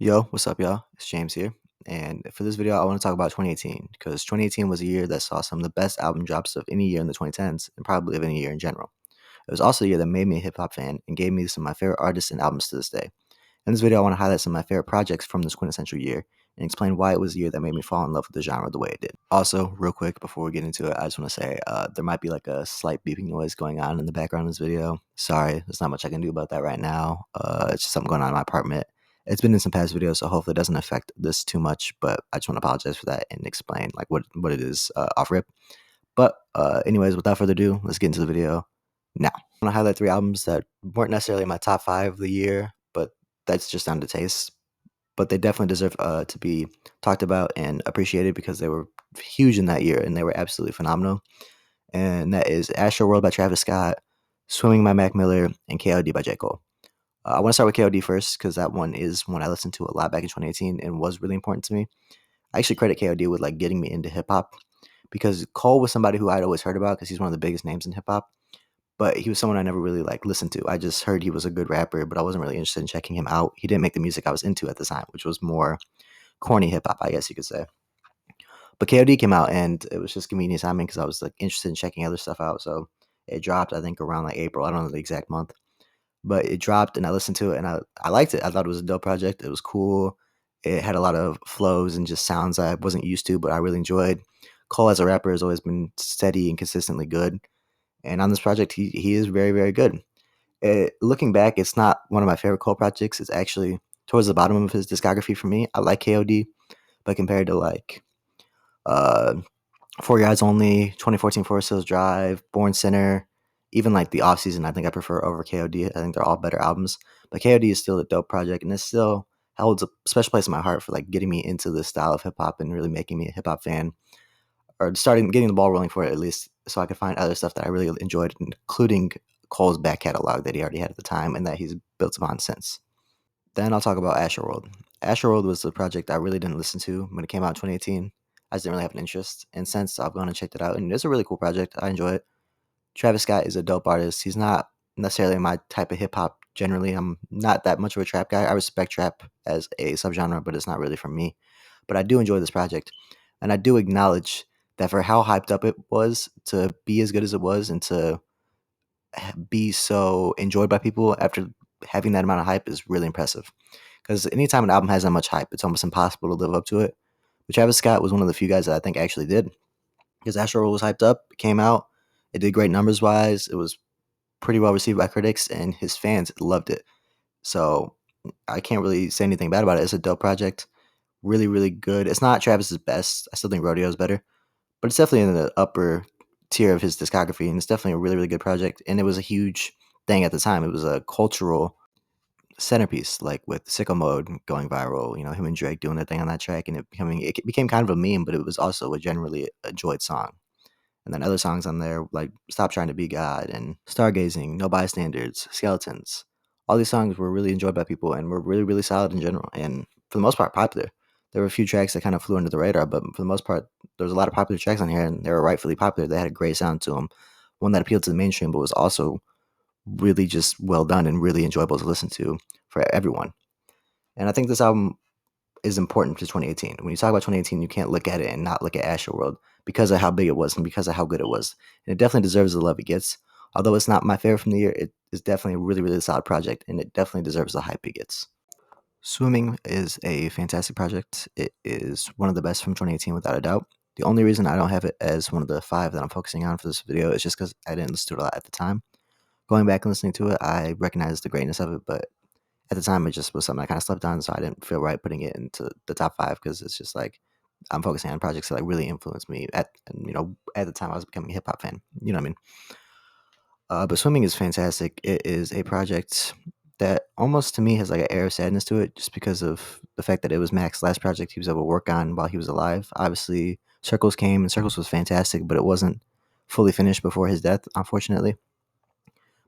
Yo, what's up, y'all? It's James here. And for this video, I want to talk about 2018 because 2018 was a year that saw some of the best album drops of any year in the 2010s and probably of any year in general. It was also a year that made me a hip hop fan and gave me some of my favorite artists and albums to this day. In this video, I want to highlight some of my favorite projects from this quintessential year and explain why it was a year that made me fall in love with the genre the way it did. Also, real quick before we get into it, I just want to say there might be like a slight beeping noise going on in the background of this video. Sorry, there's not much I can do about that right now. It's just something going on in my apartment. It's been in some past videos, so hopefully it doesn't affect this too much. But I just want to apologize for that and explain like what it is off rip. But anyways, without further ado, let's get into the video now. I want to highlight three albums that weren't necessarily in my top five of the year, but that's just down to taste. But they definitely deserve to be talked about and appreciated because they were huge in that year and they were absolutely phenomenal. And that is Astro World by Travis Scott, Swimming by Mac Miller, and KOD by J. Cole. I want to start with KOD first because that one is one I listened to a lot back in 2018 and was really important to me. I actually credit KOD with like getting me into hip hop because Cole was somebody who I'd always heard about because he's one of the biggest names in hip hop, but he was someone I never really like listened to. I just heard he was a good rapper, but I wasn't really interested in checking him out. He didn't make the music I was into at the time, which was more corny hip hop, I guess you could say. But KOD came out and it was just convenient timing because I was like interested in checking other stuff out. So it dropped, I think, around like April. I don't know the exact month, but it dropped and I listened to it and I liked it. I thought it was a dope project. It was cool. It had a lot of flows and just sounds I wasn't used to, but I really enjoyed. Cole as a rapper has always been steady and consistently good. And on this project, he is very, very good. Looking back, it's not one of my favorite Cole projects. It's actually towards the bottom of his discography for me. I like KOD, but compared to like uh, Four Your Eyes Only, 2014 Forest Hills Drive, Born Sinner, even like the off season, I think I prefer over KOD. I think they're all better albums. But KOD is still a dope project and it still holds a special place in my heart for like getting me into this style of hip hop and really making me a hip hop fan. Or starting getting the ball rolling for it at least so I could find other stuff that I really enjoyed, including Cole's back catalog that he already had at the time and that he's built upon since. Then I'll talk about Astroworld. Astroworld was the project I really didn't listen to when it came out in 2018. I just didn't really have an interest. And since I've gone and checked it out, and it's a really cool project. I enjoy it. Travis Scott is a dope artist. He's not necessarily my type of hip hop generally. I'm not that much of a trap guy. I respect trap as a subgenre, but it's not really for me. But I do enjoy this project. And I do acknowledge that for how hyped up it was to be as good as it was and to be so enjoyed by people after having that amount of hype is really impressive. Because anytime an album has that much hype, it's almost impossible to live up to it. But Travis Scott was one of the few guys that I think actually did. Because Astro was hyped up, it came out, it did great numbers wise, it was pretty well received by critics, and his fans loved it. So I can't really say anything bad about it. It's a dope project, really, really good. It's not Travis's best. I still think Rodeo is better, but it's definitely in the upper tier of his discography, and it's definitely a really, really good project. And it was a huge thing at the time. It was a cultural centerpiece, like with Sicko Mode going viral. You know, him and Drake doing their thing on that track, and it became kind of a meme, but it was also a generally enjoyed song. And then other songs on there like "Stop Trying to Be God" and "Stargazing," "No Bystanders," "Skeletons." All these songs were really enjoyed by people and were really, really solid in general, and for the most part popular. There were a few tracks that kind of flew under the radar, but for the most part, there was a lot of popular tracks on here, and they were rightfully popular. They had a great sound to them, one that appealed to the mainstream, but was also really just well done and really enjoyable to listen to for everyone. And I think this album is important to 2018. When you talk about 2018, you can't look at it and not look at Astroworld because of how big it was and because of how good it was. And it definitely deserves the love it gets. Although it's not my favorite from the year, it is definitely a really, really solid project, and it definitely deserves the hype it gets. Swimming is a fantastic project. It is one of the best from 2018 without a doubt. The only reason I don't have it as one of the five that I'm focusing on for this video is just because I didn't listen to it a lot at the time. Going back and listening to it, I recognize the greatness of it, but at the time it just was something I kind of slept on, so I didn't feel right putting it into the top five because it's just like I'm focusing on projects that like really influenced me at the time I was becoming a hip hop fan. You know what I mean? But Swimming is fantastic. It is a project that almost to me has like an air of sadness to it, just because of the fact that it was Mac's last project he was able to work on while he was alive. Obviously, Circles came and Circles was fantastic, but it wasn't fully finished before his death, unfortunately.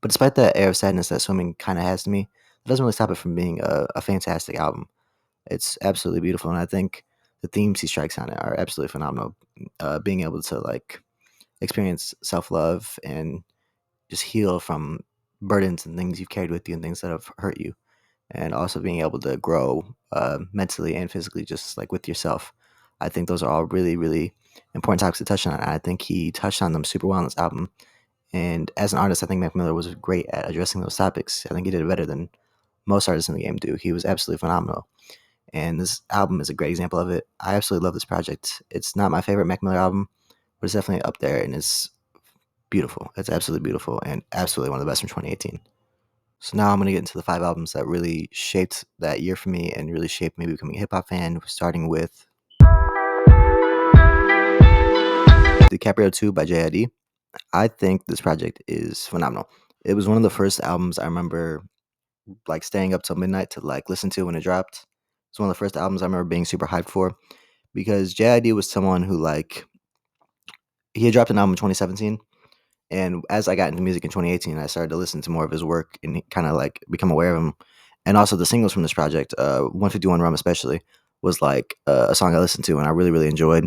But despite that air of sadness that Swimming kind of has to me, it doesn't really stop it from being a fantastic album. It's absolutely beautiful, and I think the themes he strikes on it are absolutely phenomenal. Being able to like experience self love and just heal from burdens and things you've carried with you and things that have hurt you. and also being able to grow mentally and physically, just like with yourself. I think those are all really, really important topics to touch on. And I think he touched on them super well on this album. And as an artist, I think Mac Miller was great at addressing those topics. I think he did it better than most artists in the game do. He was absolutely phenomenal. And this album is a great example of it. I absolutely love this project. It's not my favorite Mac Miller album, but it's definitely up there, and it's beautiful. It's absolutely beautiful and absolutely one of the best from 2018. So now I'm going to get into the 5 albums that really shaped that year for me and really shaped me becoming a hip hop fan, starting with DiCaprio 2 by JID. I think this project is phenomenal. It was one of the first albums I remember like staying up till midnight to like listen to when it dropped. It's one of the first albums I remember being super hyped for because JID was someone who like he had dropped an album in 2017. And as I got into music in 2018, I started to listen to more of his work and kind of like become aware of him. And also the singles from this project, 151 Rum especially, was like a song I listened to and I really, really enjoyed.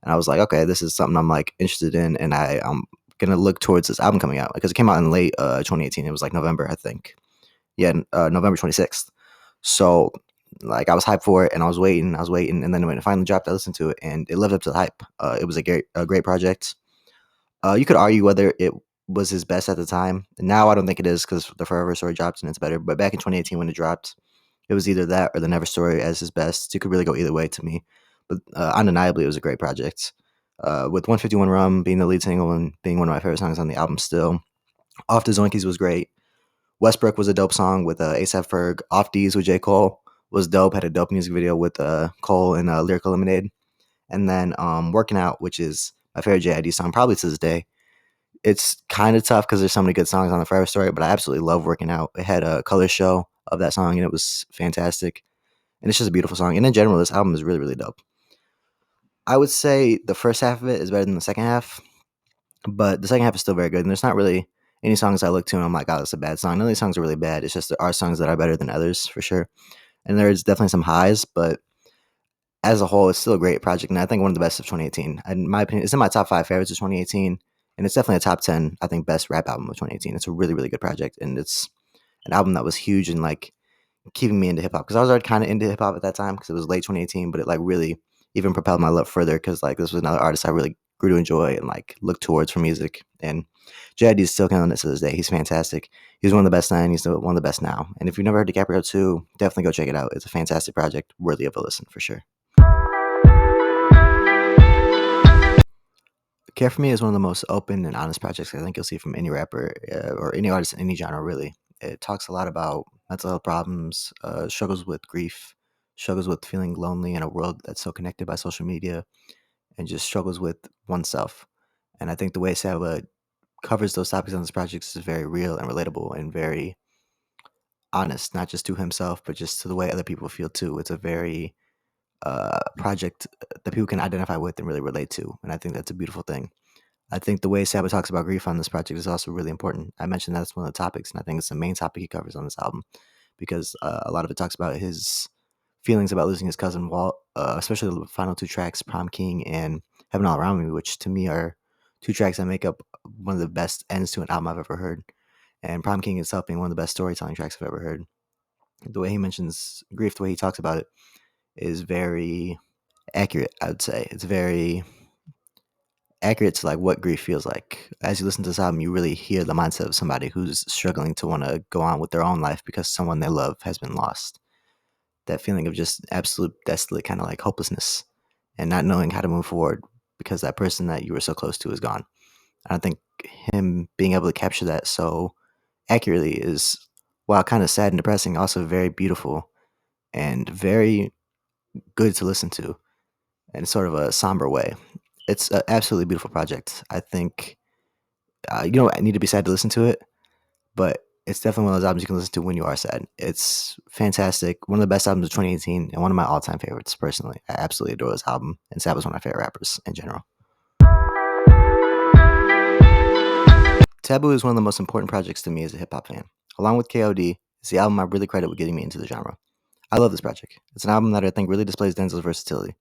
And I was like, okay, this is something I'm like interested in, and I'm gonna look towards this album coming out because it came out in late 2018. It was like November, I think. Yeah, November 26th. So like I was hyped for it, and I was waiting, and then when it finally dropped, I listened to it, and it lived up to the hype. It was a great project. You could argue whether it was his best at the time. Now I don't think it is because the Forever Story dropped and it's better. But back in 2018 when it dropped, it was either that or the Never Story as his best. You could really go either way to me. But undeniably, it was a great project. With 151 Rum being the lead single and being one of my favorite songs on the album still. Off the Zoinkies was great. Westbrook was a dope song with ASAP Ferg. Off D's with J. Cole was dope. Had a dope music video with Cole and Lyrical Lemonade. And then Working Out, which is my favorite JID song, probably to this day. It's kind of tough because there's so many good songs on the Forever Story, but I absolutely love Working Out. It had a color show of that song, and it was fantastic. And it's just a beautiful song. And in general, this album is really, really dope. I would say the first half of it is better than the second half, but the second half is still very good. And there's not really any songs I look to and I'm like, oh, that's a bad song. None of these songs are really bad. It's just there are songs that are better than others for sure. And there's definitely some highs, but as a whole, it's still a great project, and I think one of the best of 2018. In my opinion, it's in my top 5 favorites of 2018, and it's definitely a top 10, I think, best rap album of 2018. It's a really, really good project, and it's an album that was huge in like keeping me into hip hop because I was already kind of into hip hop at that time because it was late 2018, but it like really even propelled my love further because like this was another artist I really grew to enjoy and like look towards for music. And JID is still killing it to this day. He's fantastic. He's one of the best then. He's one of the best now. And if you've never heard DiCaprio 2, definitely go check it out. It's a fantastic project, worthy of a listen for sure. Care for Me is one of the most open and honest projects I think you'll see from any rapper or any artist in any genre, really. It talks a lot about mental health problems, struggles with grief, struggles with feeling lonely in a world that's so connected by social media, and just struggles with oneself. And I think the way Saba covers those topics on this project is very real and relatable and very honest, not just to himself, but just to the way other people feel too. It's a very project that people can identify with and really relate to. And I think that's a beautiful thing. I think the way Saba talks about grief on this project is also really important. I mentioned that's one of the topics, and I think it's the main topic he covers on this album because a lot of it talks about his feelings about losing his cousin Walt, especially the final 2 tracks, Prom King and Heaven All Around Me, which to me are 2 tracks that make up one of the best ends to an album I've ever heard. And Prom King itself being one of the best storytelling tracks I've ever heard. The way he mentions grief, the way he talks about it, is very accurate, I would say. It's very accurate to like what grief feels like. As you listen to this album, you really hear the mindset of somebody who's struggling to want to go on with their own life because someone they love has been lost. That feeling of just absolute desolate kind of like hopelessness and not knowing how to move forward because that person that you were so close to is gone. And I think him being able to capture that so accurately is, while kind of sad and depressing, also very beautiful and very good to listen to in sort of a somber way. It's an absolutely beautiful project. I think you don't need to be sad to listen to it, but it's definitely one of those albums you can listen to when you are sad. It's fantastic. One of the best albums of 2018 and one of my all-time favorites personally. I absolutely adore this album, and Sab is one of my favorite rappers in general. Taboo is one of the most important projects to me as a hip hop fan. Along with KOD, it's the album I really credit with getting me into the genre. I love this project. It's an album that I think really displays Denzel's versatility.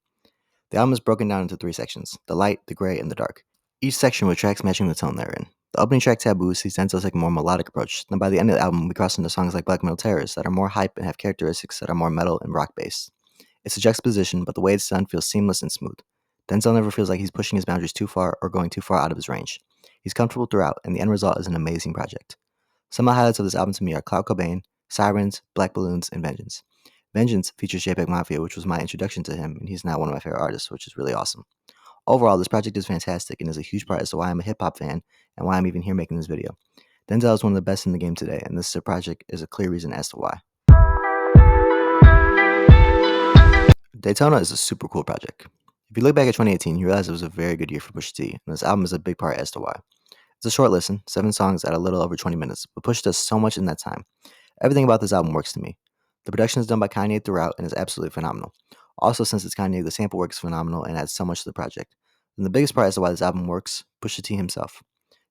The album is broken down into 3 sections: the light, the gray, and the dark. Each section with tracks matching the tone they're in. The opening track Taboo sees Denzel take a more melodic approach, then by the end of the album, we cross into songs like Black Metal Terrorists that are more hype and have characteristics that are more metal and rock based. It's a juxtaposition, but the way it's done feels seamless and smooth. Denzel never feels like he's pushing his boundaries too far or going too far out of his range. He's comfortable throughout, and the end result is an amazing project. Some of the highlights of this album to me are Cloud Cobain, Sirens, Black Balloons, and Vengeance. Vengeance features JPEG Mafia, which was my introduction to him, and he's now one of my favorite artists, which is really awesome. Overall, this project is fantastic and is a huge part as to why I'm a hip hop fan and why I'm even here making this video. Denzel is one of the best in the game today, and this project is a clear reason as to why. Daytona is a super cool project. If you look back at 2018, you realize it was a very good year for Pusha T, and this album is a big part as to why. It's a short listen, 7 songs at a little over 20 minutes, but Pusha does so much in that time. Everything about this album works to me. The production is done by Kanye throughout and is absolutely phenomenal. Also, since it's Kanye, the sample work is phenomenal and adds so much to the project. And the biggest part as to why this album works, Pusha T himself.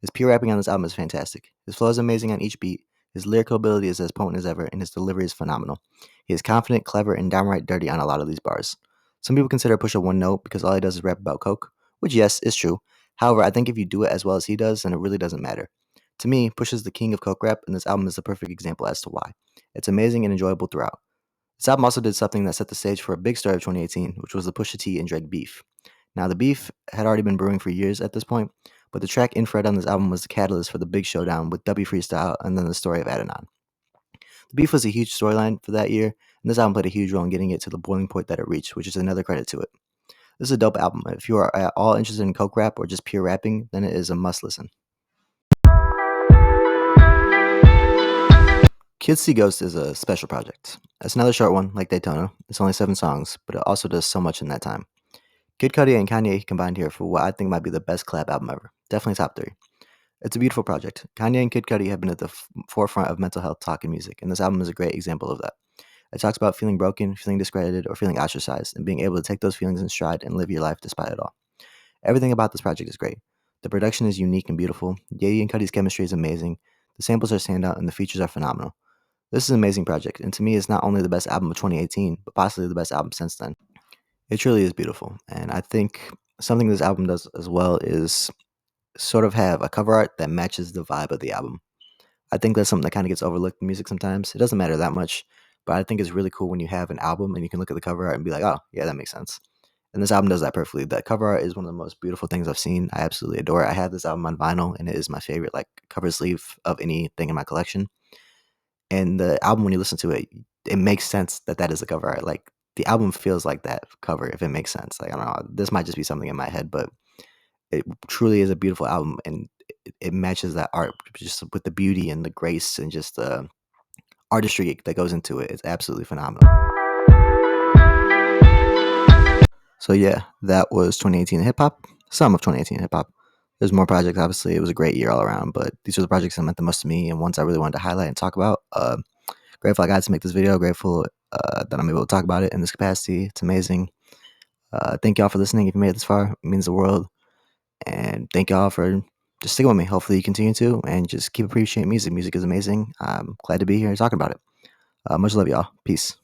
His pure rapping on this album is fantastic. His flow is amazing on each beat, his lyrical ability is as potent as ever, and his delivery is phenomenal. He is confident, clever, and downright dirty on a lot of these bars. Some people consider Pusha one note because all he does is rap about coke, which yes, is true. However, I think if you do it as well as he does, then it really doesn't matter. To me, Pusha's the king of coke rap, and this album is the perfect example as to why. It's amazing and enjoyable throughout. This album also did something that set the stage for a big story of 2018, which was the Pusha T and Drake beef. Now, the beef had already been brewing for years at this point, but the track Infrared on this album was the catalyst for the big showdown with W Freestyle and then the story of Adidon. The beef was a huge storyline for that year, and this album played a huge role in getting it to the boiling point that it reached, which is another credit to it. This is a dope album. If you are at all interested in coke rap or just pure rapping, then it is a must listen. Kids See Ghost is a special project. It's another short one, like Daytona. It's only 7 songs, but it also does so much in that time. Kid Cudi and Kanye combined here for what I think might be the best collab album ever. Definitely top 3. It's a beautiful project. Kanye and Kid Cudi have been at the forefront of mental health talk in music, and this album is a great example of that. It talks about feeling broken, feeling discredited, or feeling ostracized, and being able to take those feelings in stride and live your life despite it all. Everything about this project is great. The production is unique and beautiful. Ye and Cudi's chemistry is amazing. The samples are standout, and the features are phenomenal. This is an amazing project, and to me, it's not only the best album of 2018, but possibly the best album since then. It truly is beautiful, and I think something this album does as well is sort of have a cover art that matches the vibe of the album. I think that's something that kind of gets overlooked in music sometimes. It doesn't matter that much, but I think it's really cool when you have an album and you can look at the cover art and be like, oh, yeah, that makes sense. And this album does that perfectly. That cover art is one of the most beautiful things I've seen. I absolutely adore it. I have this album on vinyl, and it is my favorite like cover sleeve of anything in my collection. And the album, when you listen to it, it makes sense that that is the cover art. Like the album feels like that cover, if it makes sense. Like I don't know, this might just be something in my head, but it truly is a beautiful album, and it matches that art just with the beauty and the grace and just the artistry that goes into it. It's absolutely phenomenal. So yeah, that was 2018 hip hop. Some of 2018 hip hop. There's more projects. Obviously, it was a great year all around, but these are the projects that meant the most to me and ones I really wanted to highlight and talk about. Grateful I got to make this video. Grateful that I'm able to talk about it in this capacity. It's amazing. Thank y'all for listening. If you made it this far, it means the world. And thank y'all for just sticking with me. Hopefully you continue to, and just keep appreciating music. Music is amazing. I'm glad to be here talking about it. Much love, y'all. Peace.